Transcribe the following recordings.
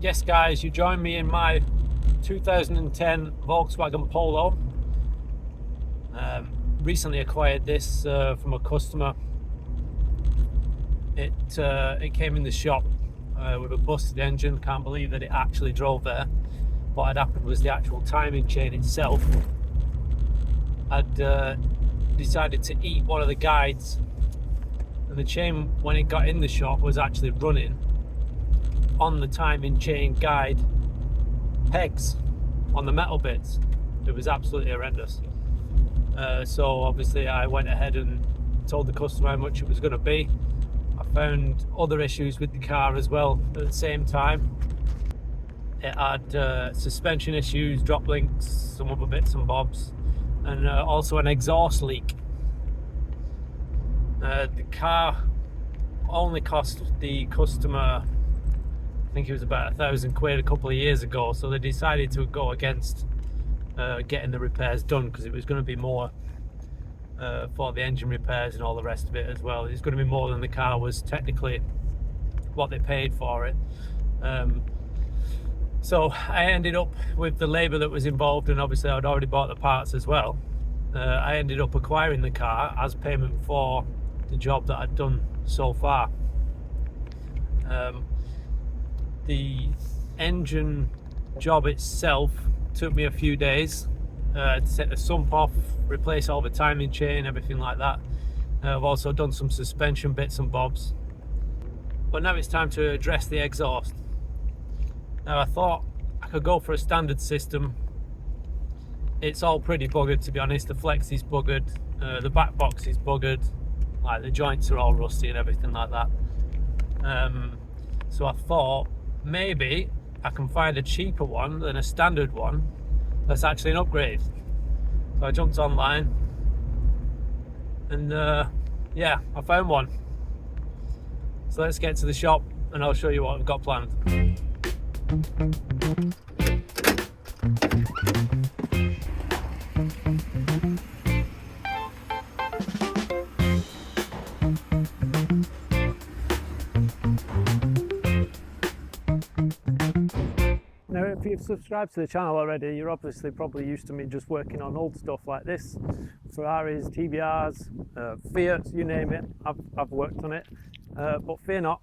Yes guys, you join me in my 2010 Volkswagen Polo. Recently acquired this from a customer. It came in the shop with a busted engine. Can't believe that it actually drove there. What had happened was the actual timing chain itself had decided to eat one of the guides, and the chain, when it got in the shop, was actually running on the timing chain guide pegs on the metal bits. It was absolutely horrendous. So obviously I went ahead and told the customer how much it was going to be. I found other issues with the car as well at the same time. It had suspension issues, drop links, some other bits and bobs, and also an exhaust leak. The car only cost the customer, I think it was about £1,000 a couple of years ago, so they decided to go against getting the repairs done, because it was going to be more for the engine repairs and all the rest of it as well. It's going to be more than the car was technically what they paid for it. So I ended up with the labour that was involved, and obviously I'd already bought the parts as well. I ended up acquiring the car as payment for the job that I'd done so far. The engine job itself took me a few days to set the sump off, replace all the timing chain, everything like that. I've also done some suspension bits and bobs. But now it's time to address the exhaust. Now I thought I could go for a standard system. It's all pretty buggered, to be honest. The flex is buggered, the back box is buggered, like the joints are all rusty and everything like that. So I thought maybe I can find a cheaper one than a standard one that's actually an upgrade. So I jumped online and yeah, I found one. So let's get to the shop and I'll show you what I've got planned. Now, if you've subscribed to the channel already, you're obviously probably used to me just working on old stuff like this. Ferraris, TBRs, Fiats, you name it, I've worked on it. But fear not,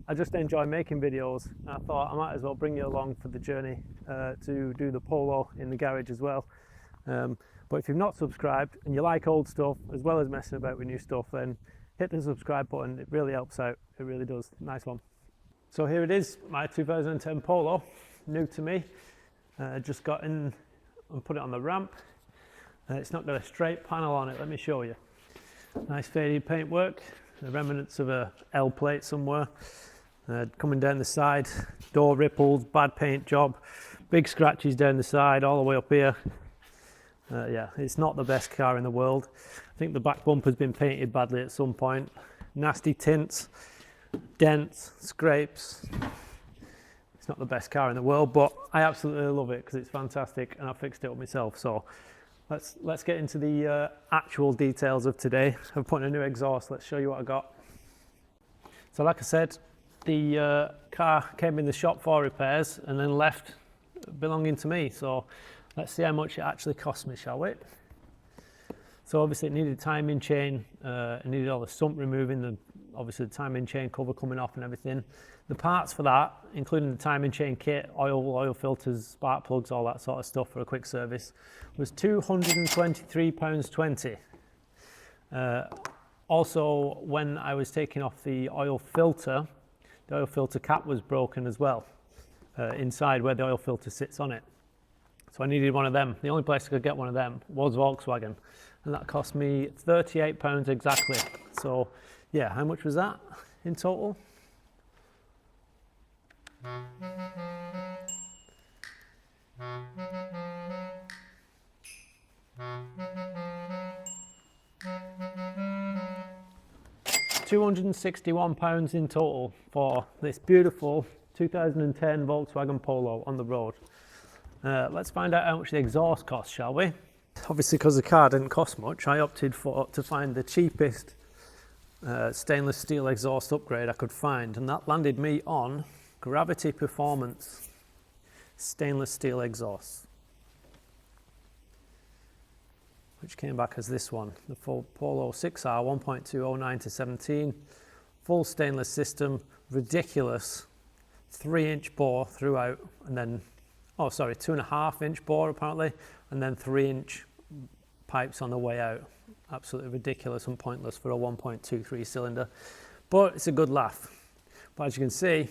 I just enjoy making videos. I thought I might as well bring you along for the journey to do the Polo in the garage as well. But if you've not subscribed and you like old stuff as well as messing about with new stuff, then hit the subscribe button. It really helps out, it really does. Nice one. So here it is, my 2010 Polo. New to me. Just got in and put it on the ramp. It's not got a straight panel on it, let me show you. Nice faded paintwork, the remnants of a L plate somewhere. Coming down the side, door ripples, bad paint job, big scratches down the side, all the way up here. Yeah, it's not the best car in the world. I think the back bumper's been painted badly at some point. Nasty tints, dents, scrapes. Not the best car in the world, but I absolutely love it because it's fantastic and I fixed it up myself. So let's get into the actual details of today. I've put in a new exhaust. Let's show you what I got. So like I said, the car came in the shop for repairs and then left belonging to me. So let's see how much it actually cost me, shall we? So obviously it needed a timing chain, it needed all the sump removing, obviously the timing chain cover coming off and everything. The parts for that, including the timing chain kit, oil filters, spark plugs, all that sort of stuff for a quick service, was £223.20. Also, when I was taking off the oil filter cap was broken as well, inside where the oil filter sits on it. So I needed one of them. The only place I could get one of them was Volkswagen, and that cost me £38 exactly. So yeah, how much was that in total? £261 in total for this beautiful 2010 Volkswagen Polo on the road. Let's find out how much the exhaust costs, shall we? Obviously, because the car didn't cost much, I opted to find the cheapest stainless steel exhaust upgrade I could find, and that landed me on Gravity Performance stainless steel exhaust, which came back as this one, the Polo 6R 1.209 to 17, full stainless system, ridiculous 3-inch bore throughout, and then, oh sorry, 2.5-inch bore apparently, and then 3-inch pipes on the way out. Absolutely ridiculous and pointless for a 1.23 cylinder, but it's a good laugh. But as you can see,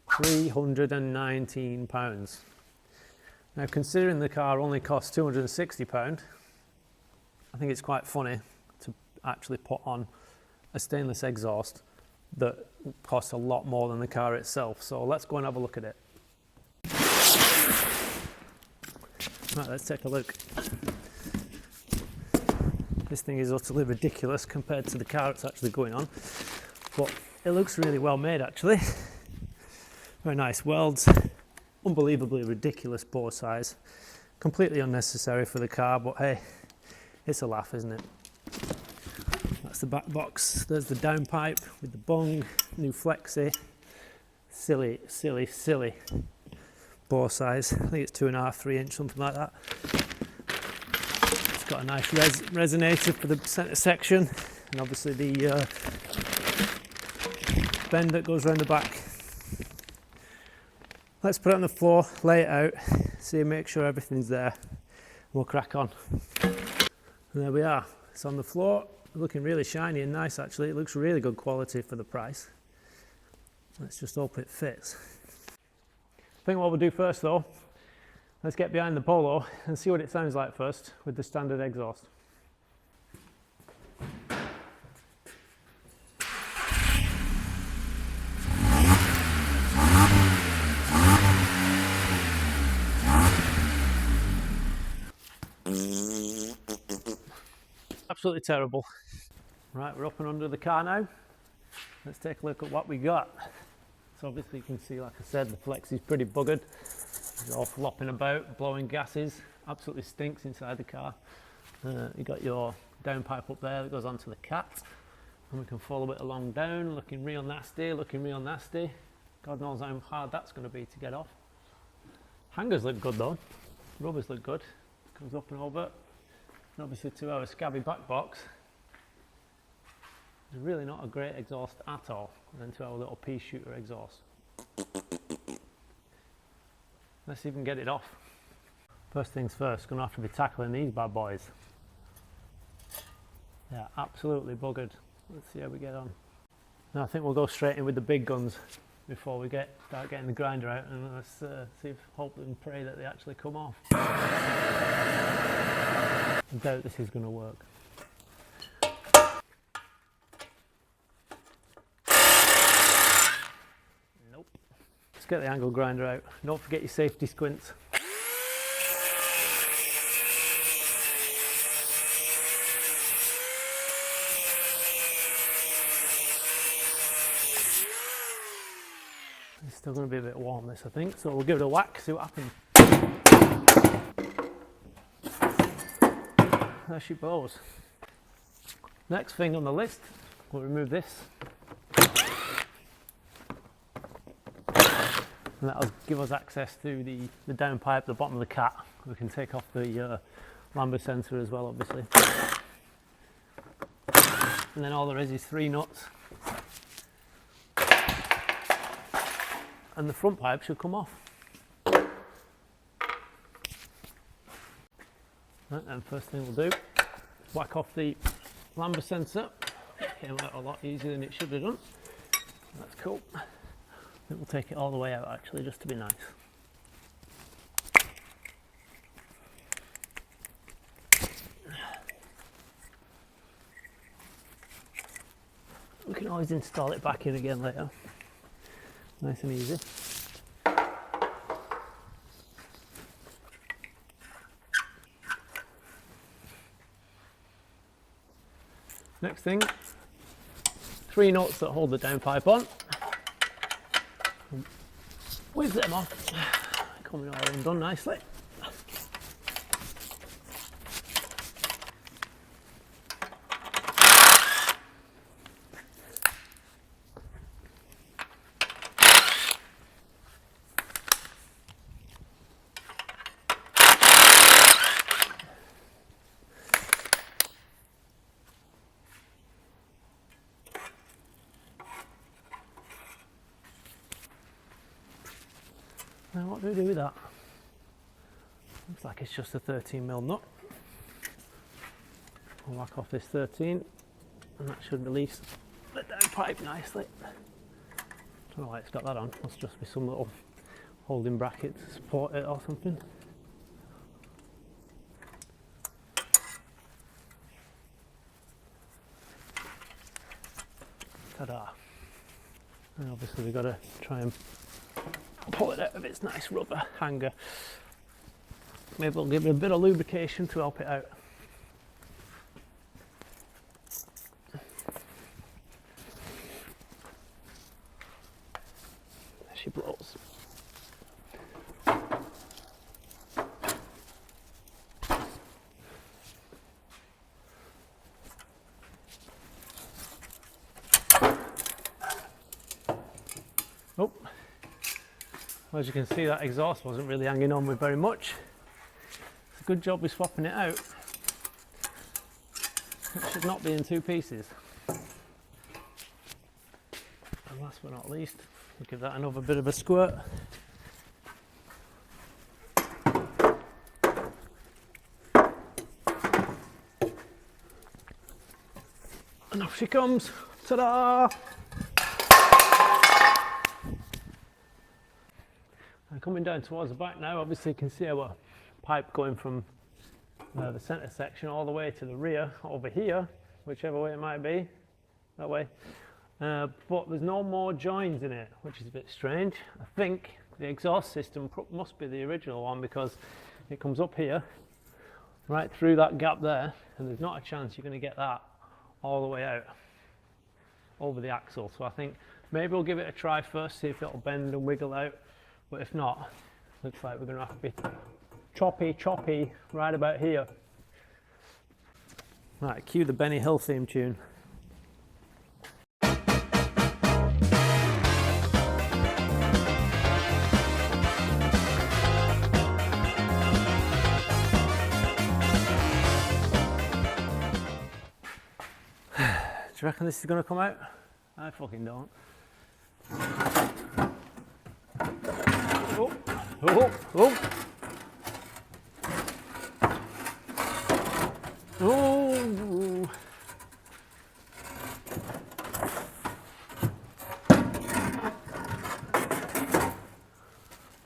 £319. Now, considering the car only costs £260, I think it's quite funny to actually put on a stainless exhaust that costs a lot more than the car itself. So let's go and have a look at it. Right, let's take a look. This thing is utterly ridiculous compared to the car it's actually going on, but it looks really well made actually. Very nice welds, unbelievably ridiculous bore size, completely unnecessary for the car, but hey, it's a laugh, isn't it? That's the back box. There's the downpipe with the bung, new flexi. Silly, silly, silly bore size. I think it's 2.5, 3-inch, something like that. It's got a nice resonator for the centre section, and obviously the bend that goes around the back. Let's put it on the floor, lay it out, see, make sure everything's there. We'll crack on. And there we are. It's on the floor, looking really shiny and nice actually. It looks really good quality for the price. Let's just hope it fits. I think what we'll do first though, let's get behind the Polo and see what it sounds like first with the standard exhaust. Absolutely terrible. Right, we're up and under the car now. Let's take a look at what we got. So obviously you can see, like I said, the flex is pretty buggered. It's all flopping about, blowing gases. Absolutely stinks inside the car. You got your downpipe up there that goes onto the cat. And we can follow it along down, looking real nasty, looking real nasty. God knows how hard that's going to be to get off. Hangers look good though. Rubbers look good. Comes up and over. And obviously to our scabby back box, it's really not a great exhaust at all. And then to our little pea shooter exhaust. Let's even get it off. First things first, going to have to be tackling these bad boys. They're absolutely buggered. Let's see how we get on. Now I think we'll go straight in with the big guns before we start getting the grinder out, and let's see if, hope and pray that they actually come off. I doubt this is going to work. Nope. Let's get the angle grinder out. Don't forget your safety squints. It's still going to be a bit warm this, I think, so we'll give it a whack, see what happens. There she goes. Next thing on the list, we'll remove this. And that'll give us access to the downpipe, the bottom of the cat. We can take off the lambda sensor as well, obviously. And then all there is 3 nuts. And the front pipe should come off. Right, and first thing we'll do, whack off the lambda sensor. Came out a lot easier than it should have done. That's cool. I think we'll take it all the way out actually, just to be nice. We can always install it back in again later. Nice and easy. Next thing, 3 nuts that hold the downpipe on. Whiz them off, coming all undone nicely. Now what do we do with that? Looks like it's just a 13mm nut. I'll whack off this 13 and that should release the down pipe nicely. Don't know why it's got that on, must just be some little holding bracket to support it or something. Ta-da! And obviously we've got to try and pull it out of its nice rubber hanger. Maybe we'll give it a bit of lubrication to help it out. There she blows. Oh, well, as you can see, that exhaust wasn't really hanging on with very much. It's a good job with swapping it out. It should not be in two pieces. And last but not least, we'll give that another bit of a squirt. And off she comes. Ta-da! Coming down towards the back now, obviously you can see our pipe going from the centre section all the way to the rear over here, whichever way it might be, that way. But there's no more joins in it, which is a bit strange. I think the exhaust system must be the original one, because it comes up here, right through that gap there, and there's not a chance you're going to get that all the way out over the axle. So I think maybe we'll give it a try first, see if it'll bend and wiggle out. But if not, looks like we're going to have to be choppy right about here. Right, cue the Benny Hill theme tune. Do you reckon this is going to come out? I fucking don't. Oh.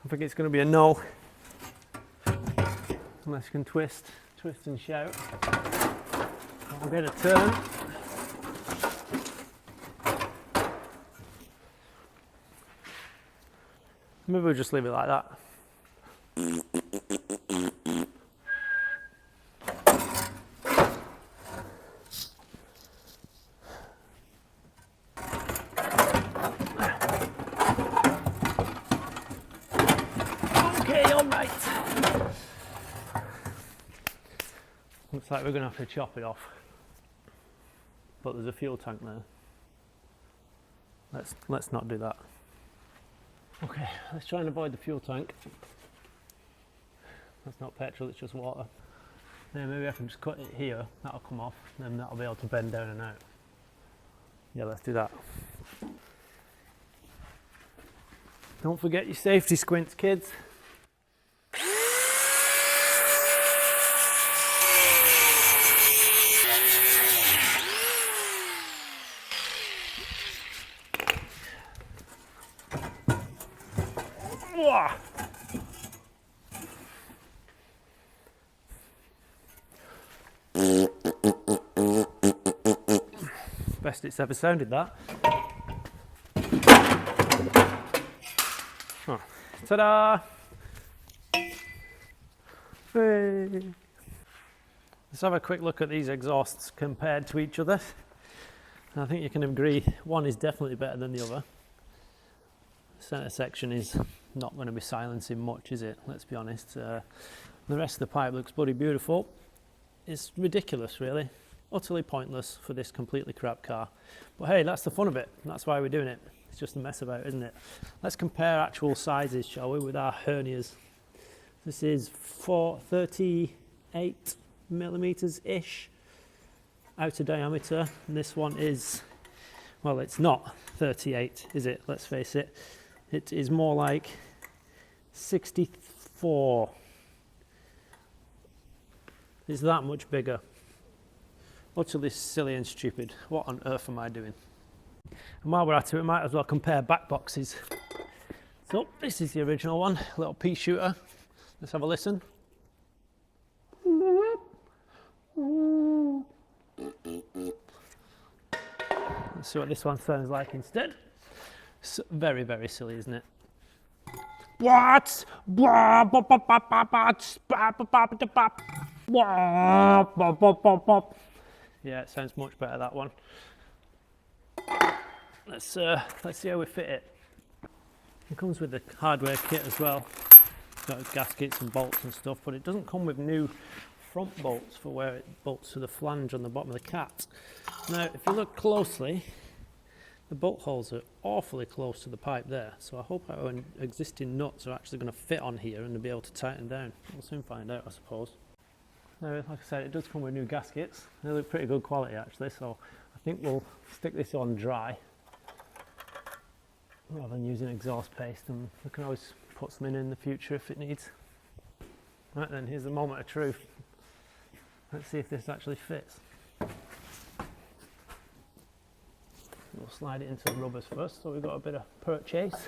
I think it's going to be a no, unless you can twist and shout. I'll get a turn. Maybe we'll just leave it like that. Okay, all right. Looks like we're going to have to chop it off. But there's a fuel tank there. Let's not do that. Okay, let's try and avoid the fuel tank. That's not petrol, it's just water. Then maybe I can just cut it here, that'll come off, and then that'll be able to bend down and out. Yeah, let's do that. Don't forget your safety squints, kids. Best it's ever sounded, that. Oh. Ta-da! Hey. Let's have a quick look at these exhausts compared to each other. I think you can agree one is definitely better than the other. The centre section is not going to be silencing much, is it? Let's be honest. The rest of the pipe looks bloody beautiful. It's ridiculous, really. Utterly pointless for this completely crap car. But hey, that's the fun of it. That's why we're doing it. It's just a mess about, isn't it? Let's compare actual sizes, shall we, with our hernias. This is 38 millimeters-ish outer diameter. And this one is, well, it's not 38, is it? Let's face it. It is more like 64. It's that much bigger. Utterly silly and stupid. What on earth am I doing? And while we're at it, we might as well compare back boxes. So this is the original one, little pea shooter. Let's have a listen. Let's see what this one sounds like instead. It's very, very silly, isn't it? What? Yeah, it sounds much better, that one. Let's see how we fit it. It comes with the hardware kit as well. It's got gaskets and bolts and stuff, but it doesn't come with new front bolts for where it bolts to the flange on the bottom of the cat. Now, if you look closely, the bolt holes are awfully close to the pipe there, so I hope our existing nuts are actually going to fit on here and they'll be able to tighten down. We'll soon find out, I suppose. Now, like I said, it does come with new gaskets. They look pretty good quality actually, so I think we'll stick this on dry rather than using exhaust paste, and we can always put something in the future if it needs. Right then, here's the moment of truth. Let's see if this actually fits. We'll slide it into the rubbers first, so we've got a bit of purchase.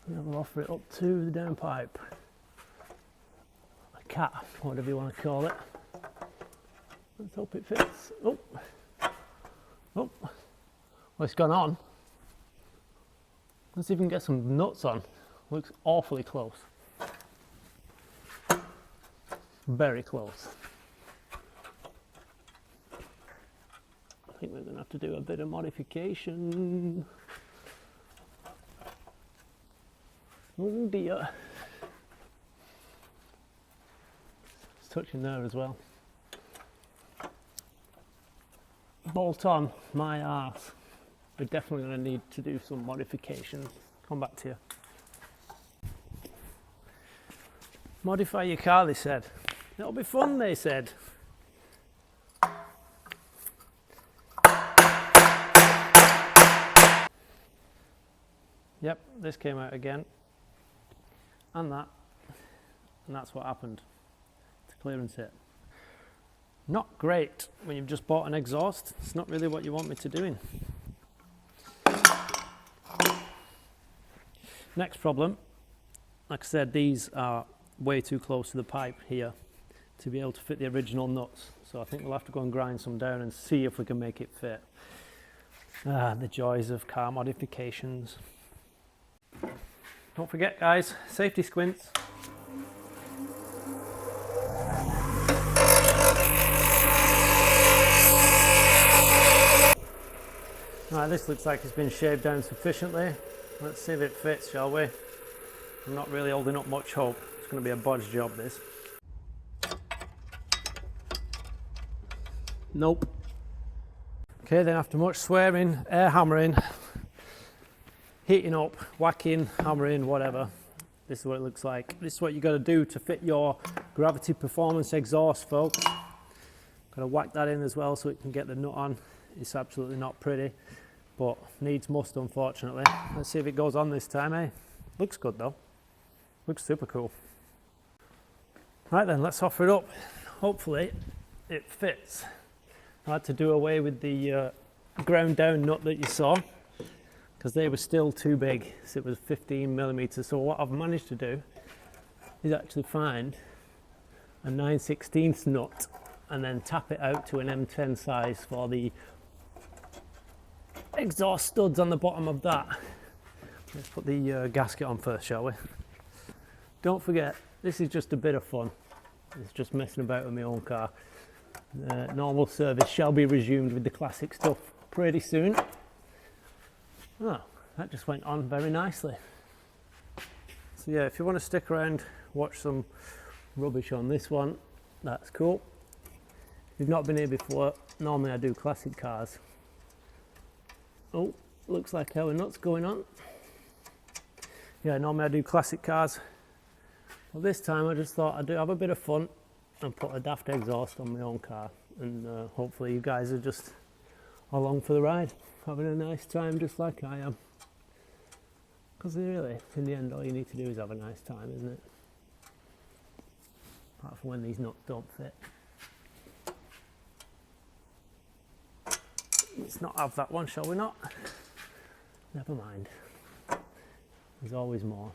And then we'll offer it up to the downpipe. A cat, whatever you want to call it. Let's hope it fits. Oh, oh, well, it's gone on. Let's see if we can get some nuts on. Looks awfully close. Very close. I think we're going to have to do a bit of modification. Oh dear. It's touching there as well. Bolt on, my arse. We're definitely going to need to do some modifications. Come back to you. Modify your car, they said. It'll be fun, they said. Yep, this came out again. And that's what happened to clearance it. Not great when you've just bought an exhaust. It's not really what you want me to do in. Next problem, like I said, these are way too close to the pipe here to be able to fit the original nuts. So I think we'll have to go and grind some down and see if we can make it fit. The joys of car modifications. Don't forget guys, safety squints. Right, this looks like it's been shaved down sufficiently. Let's see if it fits, shall we? I'm not really holding up much hope. It's going to be a bodge job, this. Nope. Okay, then after much swearing, air hammering, heating up, whacking, hammering, whatever, this is what it looks like. This is what you got to do to fit your Gravity Performance exhaust, folks. Got to whack that in as well so it can get the nut on. It's absolutely not pretty, but needs must, unfortunately. Let's see if it goes on this time, eh? Looks good though. Looks super cool. Right then, let's offer it up. Hopefully it fits. I had to do away with the ground down nut that you saw because they were still too big. So it was 15 millimeters. So what I've managed to do is actually find a 9/16 nut and then tap it out to an M10 size for the exhaust studs on the bottom of that. Let's put the gasket on first, shall we? Don't forget, this is just a bit of fun. It's just messing about with my own car. Normal service shall be resumed with the classic stuff pretty soon. Oh, that just went on very nicely. So yeah, if you want to stick around, watch some rubbish on this one, that's cool. If you've not been here before, normally I do classic cars. Oh, looks like our nut's going on. Yeah, normally I do classic cars. Well, this time I just thought I'd have a bit of fun and put a daft exhaust on my own car. And hopefully you guys are just along for the ride, having a nice time just like I am. Because really, in the end, all you need to do is have a nice time, isn't it? Apart from when these nuts don't fit. Let's not have that one, shall we not? Never mind. There's always more.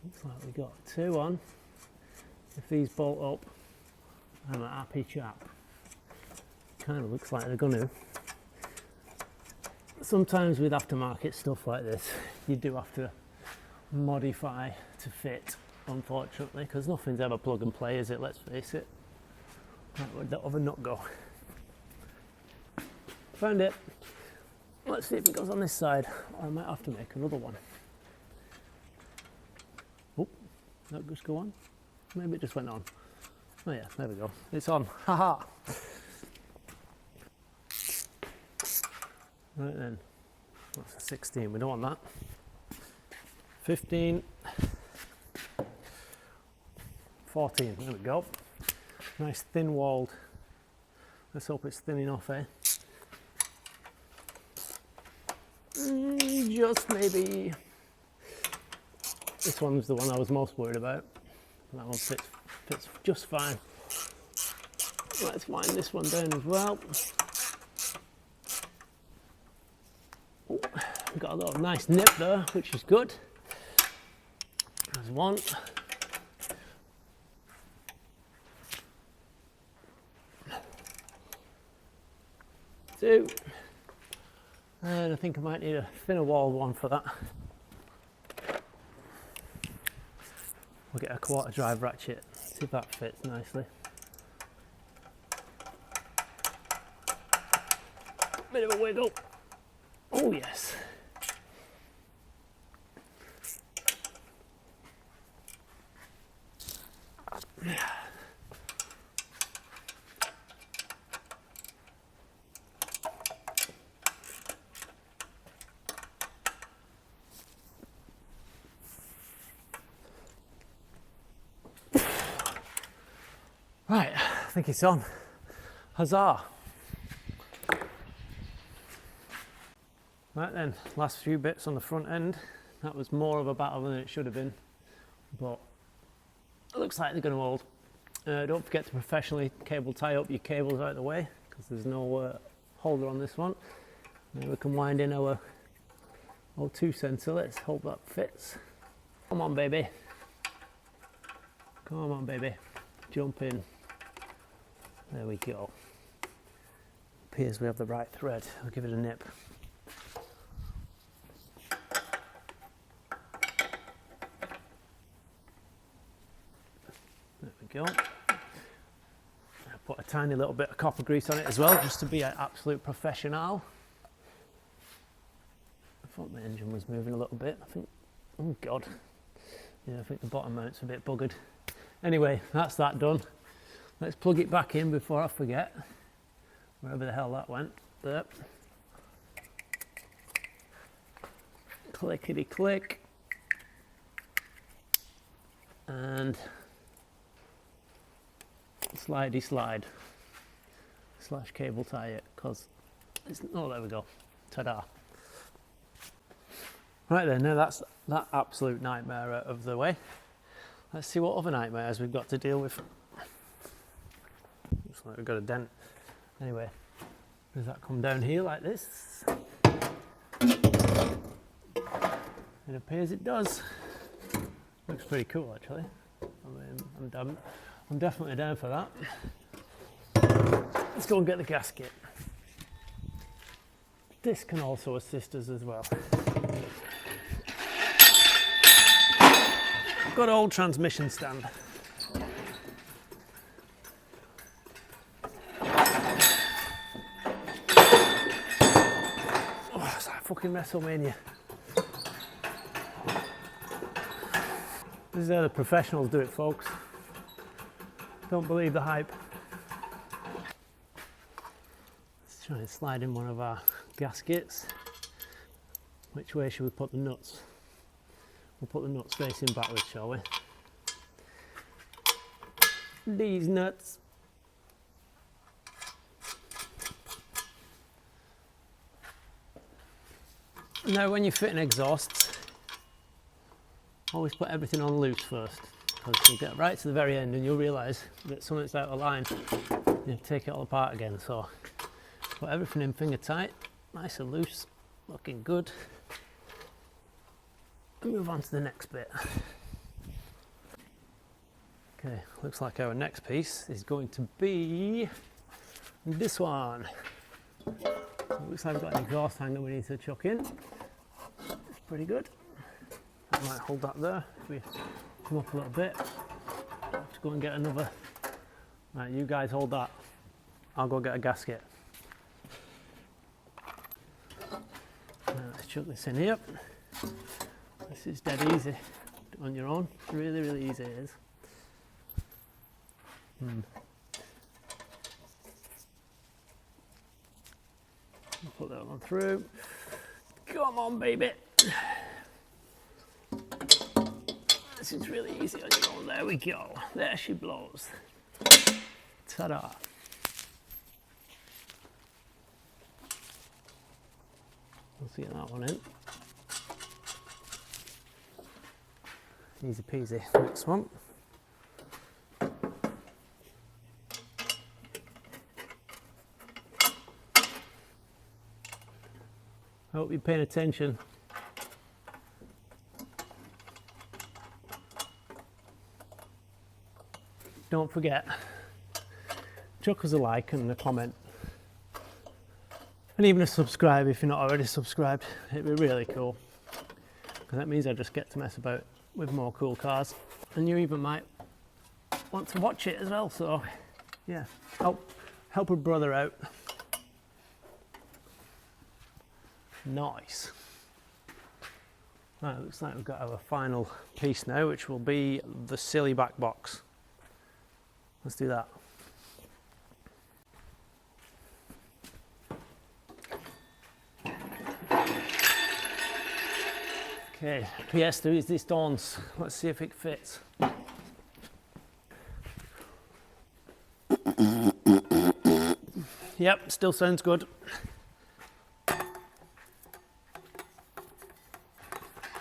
Looks like we got 2 on. If these bolt up, I'm a happy chap. Kind of looks like they're gonna. Sometimes with aftermarket stuff like this, you do have to modify to fit, unfortunately, because nothing's ever plug and play, is it? Let's face it. Right, where'd that other nut go? Found it. Let's see if it goes on this side, or I might have to make another one. Oh, that just go on? Maybe it just went on. Oh yeah, there we go. It's on. Haha. Right then. That's a 16. We don't want that. 15. 14. There we go. Nice thin walled. Let's hope it's thin enough, eh? Just maybe. This one's the one I was most worried about. That one fits just fine. Let's wind this one down as well. Ooh, got a little nice nip there, which is good. There's 1. 2. And I think I might need a thinner walled one for that. We'll get a 1/4 drive ratchet, see if that fits nicely. Bit of a wiggle. Oh yes. Right, I think it's on. Huzzah! Right then, last few bits on the front end. That was more of a battle than it should have been, but it looks like they're going to hold. Don't forget to professionally cable tie up your cables out of the way, because there's no holder on this one. Now we can wind in our 2 sensor. Let's hope that fits. Come on, baby. Come on, baby. Jump in. There we go. Appears we have the right thread. I'll give it a nip. There we go. I'll put a tiny little bit of copper grease on it as well, just to be an absolute professional. I thought the engine was moving a little bit. I think, oh God. Yeah, I think the bottom mount's a bit buggered. Anyway, that's that done. Let's plug it back in before I forget. Wherever the hell that went. There. Clickety click. And slidey slide. Slash cable tie it, because it's, oh, there we go. Ta-da. Right then, now that's that absolute nightmare out of the way. Let's see what other nightmares we've got to deal with. Looks like we've got a dent. Anyway, does that come down here like this? It appears it does. Looks pretty cool actually. I mean, I'm definitely down for that. Let's go and get the gasket. This can also assist us as well. Good old transmission stand. Oh, it's like fucking WrestleMania. This is how the professionals do it, folks. Don't believe the hype. Let's try and slide in one of our gaskets. Which way should we put the nuts? We'll put the nuts facing backwards, shall we? These nuts. Now when you fit an exhaust, always put everything on loose first, because you'll get right to the very end and you'll realise that something's out of line. You take it all apart again, so put everything in finger tight, nice and loose, looking good. And move on to the next bit. Okay, looks like our next piece is going to be this one. So it looks like we've got an exhaust hanger we need to chuck in. It's pretty good. I might hold that there. If we come up a little bit, let's go and get another. Right, you guys hold that. I'll go get a gasket. Now let's chuck this in here. This is dead easy on your own. Really, really easy it is. Put that one through. Come on, baby. This is really easy on your own. There we go. There she blows. Ta-da. Let's get that one in. Easy peasy. Next one. I hope you're paying attention. Don't forget, chuck us a like and a comment. And even a subscribe if you're not already subscribed. It'd be really cool. Because that means I just get to mess about with more cool cars. And you even might want to watch it as well. So yeah, help a brother out. Nice. Right, looks like we've got our final piece now, which will be the silly back box. Let's do that. Okay, PS, there is this dawns. Let's see if it fits. Yep, still sounds good.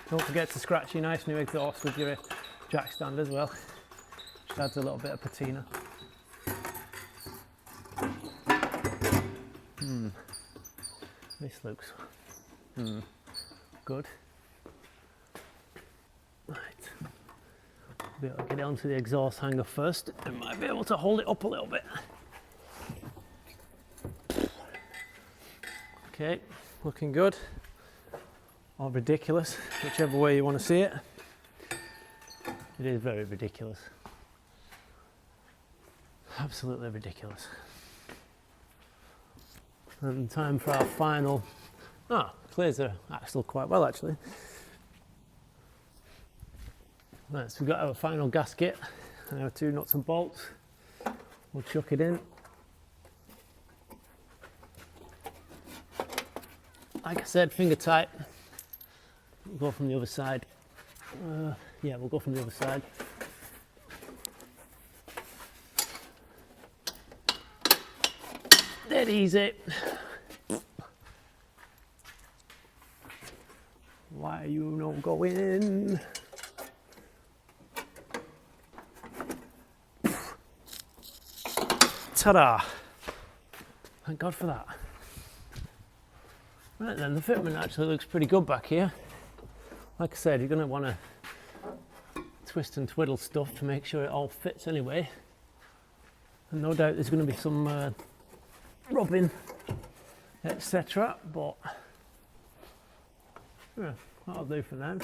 Don't forget to scratch your nice new exhaust with your jack stand as well. Just adds a little bit of patina. This looks good. Right. Be able to get it onto the exhaust hanger first. I might be able to hold it up a little bit. Okay, looking good. Or ridiculous, whichever way you want to see it. It is very ridiculous. Absolutely ridiculous. And time for our final. Clears the axle quite well actually. Right, so we've got our final gasket and our 2 nuts and bolts. We'll chuck it in. Like I said, finger tight. We'll go from the other side. Yeah, we'll go from the other side. Dead easy. Why are you not going? Ta-da! Thank God for that. Right then, the fitment actually looks pretty good back here. Like I said, you're going to want to twist and twiddle stuff to make sure it all fits anyway. And no doubt there's going to be some rubbing, etc. But yeah, that'll do for now.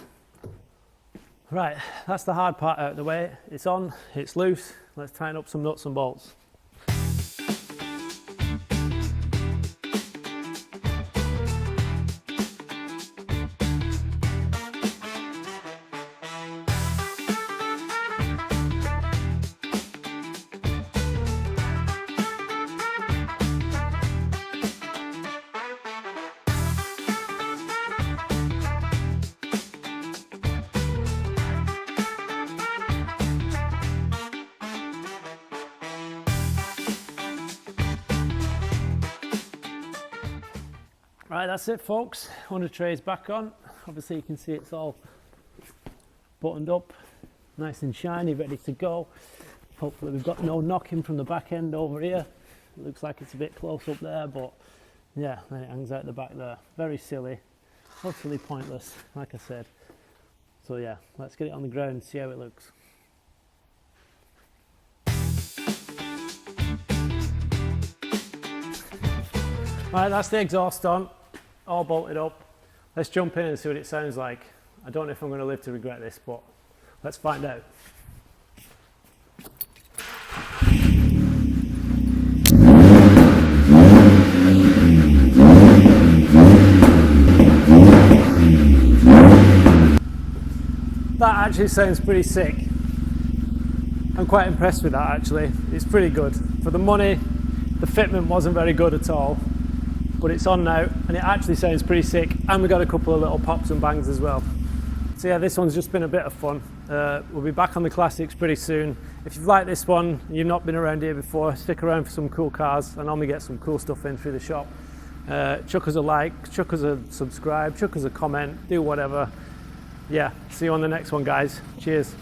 Right, that's the hard part out of the way. It's on, it's loose. Let's tighten up some nuts and bolts. Right, that's it folks. Under tray is back on. Obviously you can see it's all buttoned up, nice and shiny, ready to go. Hopefully we've got no knocking from the back end over here. It looks like it's a bit close up there, but yeah, then it hangs out the back there. Very silly, utterly pointless, like I said. So yeah, let's get it on the ground and see how it looks. Right, that's the exhaust on, all bolted up. Let's jump in and see what it sounds like. I don't know if I'm going to live to regret this, but let's find out. That actually sounds pretty sick. I'm quite impressed with that actually. It's pretty good. For the money, the fitment wasn't very good at all, but it's on now and it actually sounds pretty sick, and we got a couple of little pops and bangs as well. So yeah, this one's just been a bit of fun. We'll be back on the classics pretty soon. If you've liked this one, you've not been around here before, stick around for some cool cars. I normally get some cool stuff in through the shop. Chuck us a like, chuck us a subscribe, chuck us a comment, do whatever. Yeah, see you on the next one guys. Cheers.